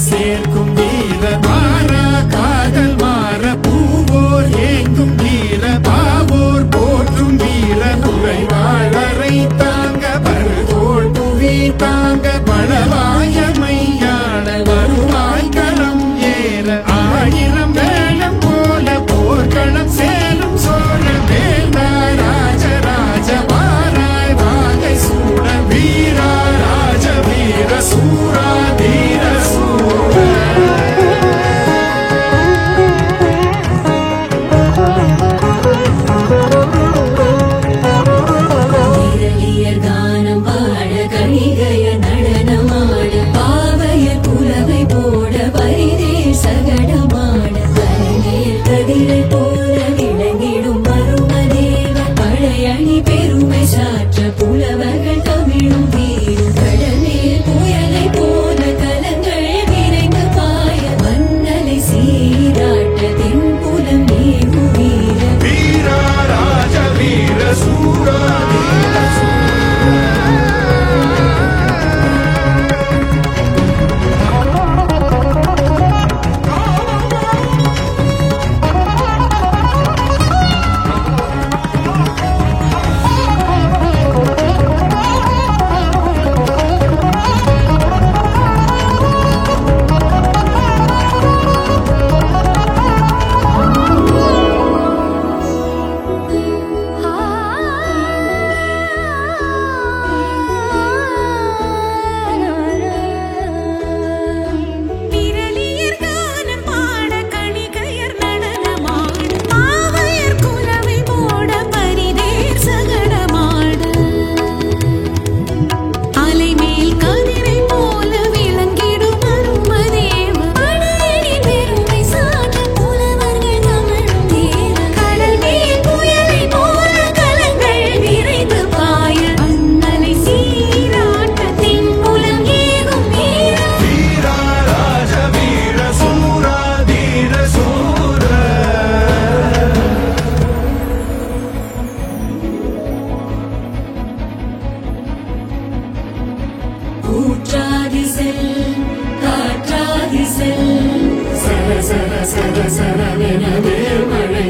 சேர்க்கும் வீர மாறா காதல் மாற பூவோர் ஏங்கும் வீர பாவோர் போற்றும் வீர குறைவாளரை தாங்க பருதோள் புவி தாங்க பலவாய மையாள வருவாய் களம் ஏற ஆயிரம் வேளம் போல போர்க்களம் சேரும் சோழ வேந்தா ராஜராஜ வாராய் வாகை சூட வீரா ராஜ வீர சூரா தீர சூர வீரலியர் கானம் பாட கணிகைய நடனமாட பாவையர் புலவை போட பரிதே சகடமாட கலைநேர் கதிரை போல விளங்கிடும் மருமதேவ பழையணி பெருமை சாற்ற புலவர்கள் தமிழும் வீரும் கடமேல் புயலை போல கலங்கள் விரைந்து பாய மன்னலை சீராட்ட தென்புலம் ஏகும் வீர வீரா ராஜ வீர சூரா தீர விரலியர் கானம் பாட கணிகையர் நடனமாட பாவையர் குலவை போட பரிதேர் சகடமாட அலைமேல் கதிரை போல விளங்கிடும் அருமதேவ பழையணி பெருமை சாற்ற புலவர்கள் தமிழும் தேர கடல் மேல் புயலை போல கலங்கள் விரைந்து பாய மன்னலை சீராட்ட தென்புலம் ஏகும் வீர வீரா ராஜ வீர சூரா தீர சூர கூற்றாதி செல் காற்றாதி செல் சர சர சர சரவென வேர்மழை